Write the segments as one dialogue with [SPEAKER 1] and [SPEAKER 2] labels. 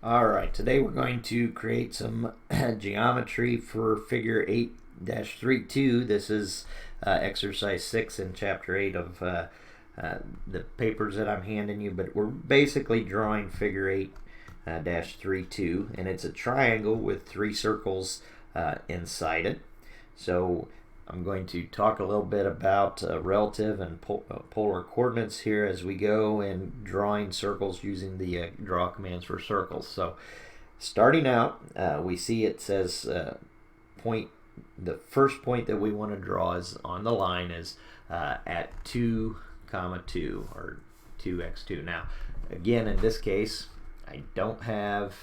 [SPEAKER 1] Alright, today we're going to create some geometry for figure 8-32. This is exercise 6 in chapter 8 of the papers that I'm handing you, but we're basically drawing figure 8-32, and it's a triangle with 3 circles inside it. So I'm going to talk a little bit about relative and polar coordinates here as we go, and drawing circles using the draw commands for circles. So starting out, we see it says the first point that we want to draw is on the line is at 2, 2 or 2x2. Now again, in this case I don't have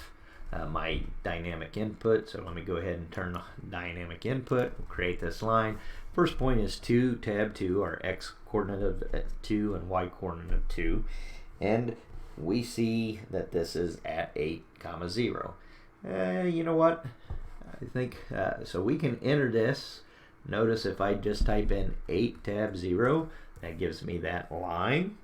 [SPEAKER 1] my dynamic input, so let me go ahead and turn the dynamic input and create this line. First point is 2, tab 2, our x coordinate of 2 and y coordinate of 2, and we see that this is at 8, 0. You know what, I think so we can enter this. Notice if I just type in 8, tab 0, that gives me that line.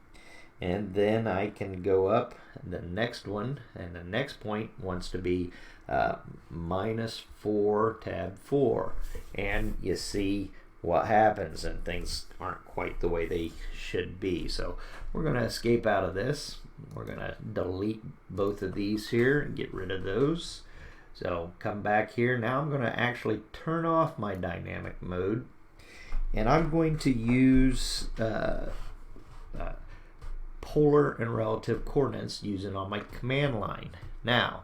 [SPEAKER 1] And then I can go up the next one, and the next point wants to be -4, tab 4. And you see what happens, and things aren't quite the way they should be. So we're going to escape out of this. We're going to delete both of these here and get rid of those. So come back here. Now I'm going to actually turn off my dynamic mode, and I'm going to use polar and relative coordinates using on my command line. Now,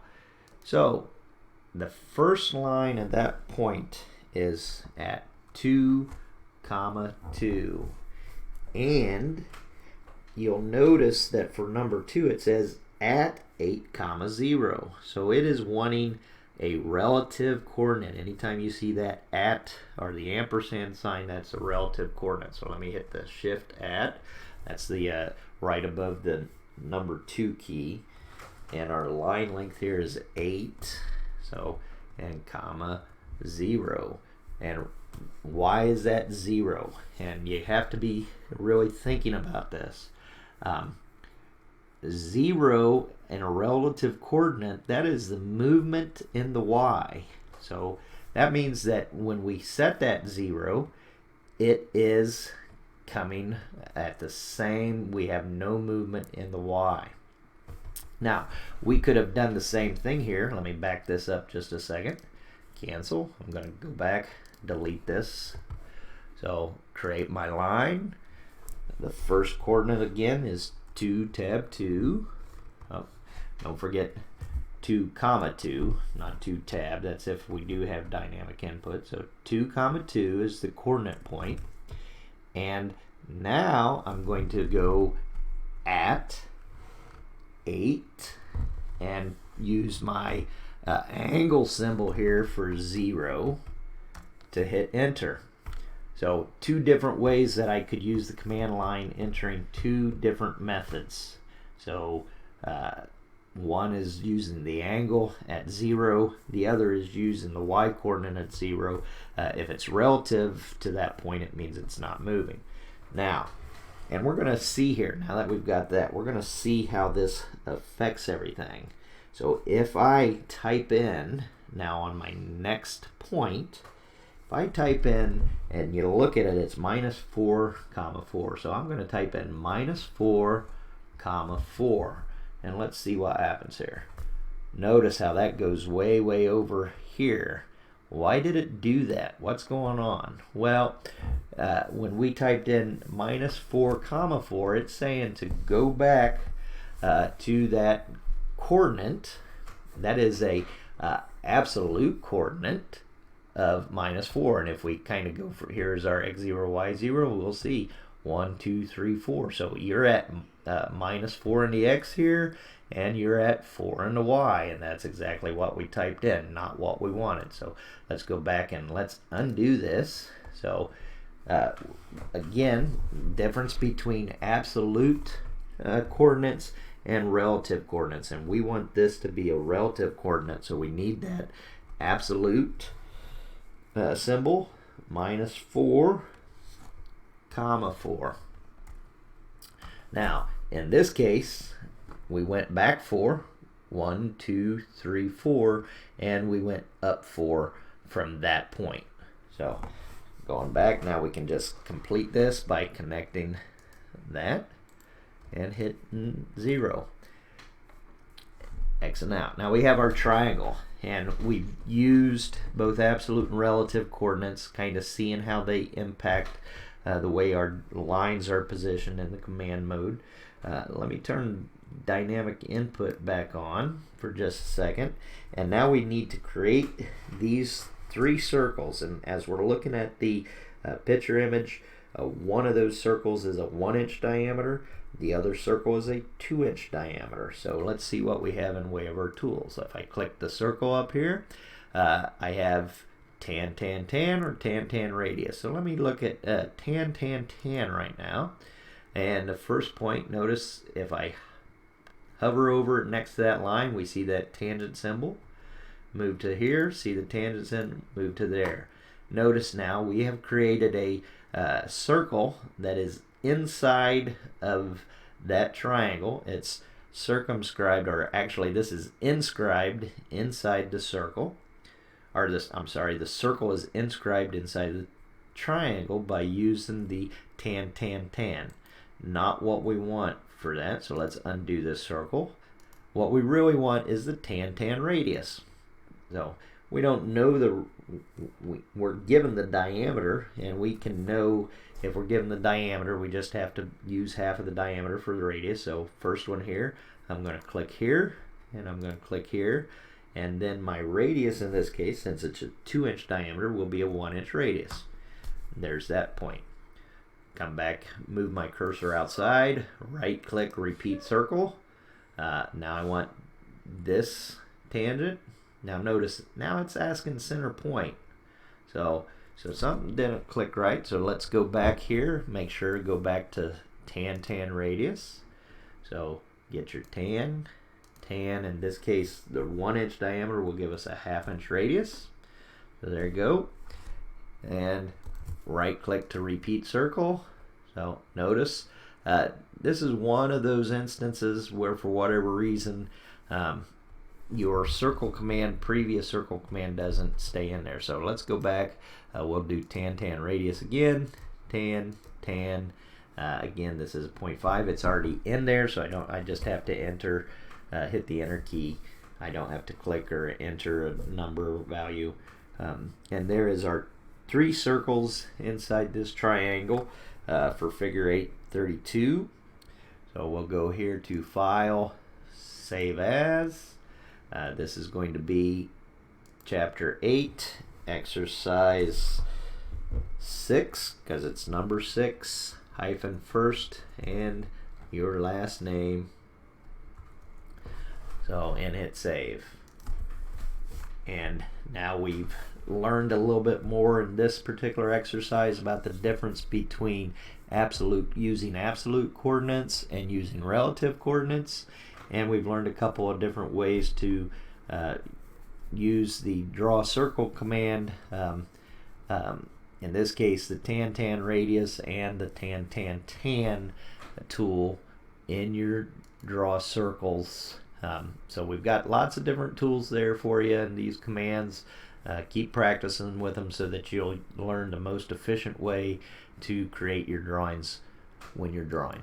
[SPEAKER 1] so the first line at that point is at 2, 2, and you'll notice that for number 2 it says at 8, 0. So it is wanting a relative coordinate. Anytime you see that at or the ampersand sign, that's a relative coordinate. So let me hit the shift at. That's the right above the number 2 key, and our line length here is 8, so, and 0. And why is that 0? And you have to be really thinking about this. 0 in a relative coordinate, that is the movement in the y. So that means that when we set that 0, it is coming at the same, we have no movement in the y. Now we could have done the same thing here. Let me back this up just a second. Cancel. I'm going to go back, delete this. So create my line. The first coordinate again is 2, tab 2. Oh, don't forget 2, 2, not 2 tab. That's if we do have dynamic input. So 2, 2 is the coordinate point. And now I'm going to go at 8 and use my angle symbol here for 0 to hit enter. So 2 different ways that I could use the command line, entering 2 different methods. So one is using the angle at 0, the other is using the y coordinate at 0. If it's relative to that point, it means it's not moving. Now, and we're going to see here, now that we've got that, we're going to see how this affects everything. So if I type in, now on my next point, if I type in, and you look at it, it's -4, 4. So I'm going to type in -4, 4. And let's see what happens here. Notice how that goes way, way over here. Why did it do that? What's going on? Well, when we typed in -4, 4, it's saying to go back to that coordinate. That is a absolute coordinate of -4. And if we kind of go for, here's our x0, y0, we'll see 1, 2, 3, 4. So you're at -4 in the x here, and you're at 4 in the y, and that's exactly what we typed in, not what we wanted. So let's go back and let's undo this. So again, difference between absolute coordinates and relative coordinates, and we want this to be a relative coordinate, so we need that absolute symbol, -4, 4. Now in this case we went back 4, 1, 2, 3, 4, and we went up 4 from that point. So going back, now we can just complete this by connecting that and hitting 0. Xing out. Now we have our triangle, and we've used both absolute and relative coordinates, kind of seeing how they impact the way our lines are positioned in the command mode. Let me turn dynamic input back on for just a second, and now we need to create these 3 circles. And as we're looking at the picture image, one of those circles is a 1-inch diameter, the other circle is a 2-inch diameter. So let's see what we have in way of our tools. If I click the circle up here, I have tan, tan, tan, or tan, tan radius. So let me look at tan, tan, tan right now. And the first point, notice if I hover over it next to that line, we see that tangent symbol. Move to here, see the tangent symbol, move to there. Notice now we have created a circle that is inside of that triangle. It's circumscribed, or actually this is inscribed inside the circle. Or this, I'm sorry, the circle is inscribed inside the triangle by using the tan, tan, tan. Not what we want for that, so let's undo this circle. What we really want is the tan, tan radius. So we don't know we're given the diameter, and we can know if we're given the diameter, we just have to use half of the diameter for the radius. So first one here, I'm going to click here, and I'm going to click here, and then my radius in this case, since it's a 2-inch diameter, will be a 1-inch radius. There's that point. Come back, move my cursor outside, right click, repeat circle. Now I want this tangent. Now notice, now it's asking center point. So something didn't click right, so let's go back here, make sure to go back to tan, tan radius. So get your tan, tan, in this case the 1-inch diameter will give us a 1/2-inch radius. So there you go. And right click to repeat circle. So notice this is one of those instances where for whatever reason your circle command, previous circle command, doesn't stay in there. So let's go back. We'll do tan, tan radius again. Tan, tan. Again, this is 0.5. It's already in there, so I just have to enter, hit the enter key. I don't have to click or enter a number or value. And there is our 3 circles inside this triangle for figure 832. So we'll go here to File, Save As. This is going to be Chapter 8, Exercise 6, because it's number 6, hyphen first and your last name. So, and hit Save. And now we've learned a little bit more in this particular exercise about the difference between using absolute coordinates and using relative coordinates, and we've learned a couple of different ways to use the draw circle command, in this case the tan, tan radius and the tan, tan, tan tool in your draw circles. So we've got lots of different tools there for you in these commands. Keep practicing with them so that you'll learn the most efficient way to create your drawings when you're drawing.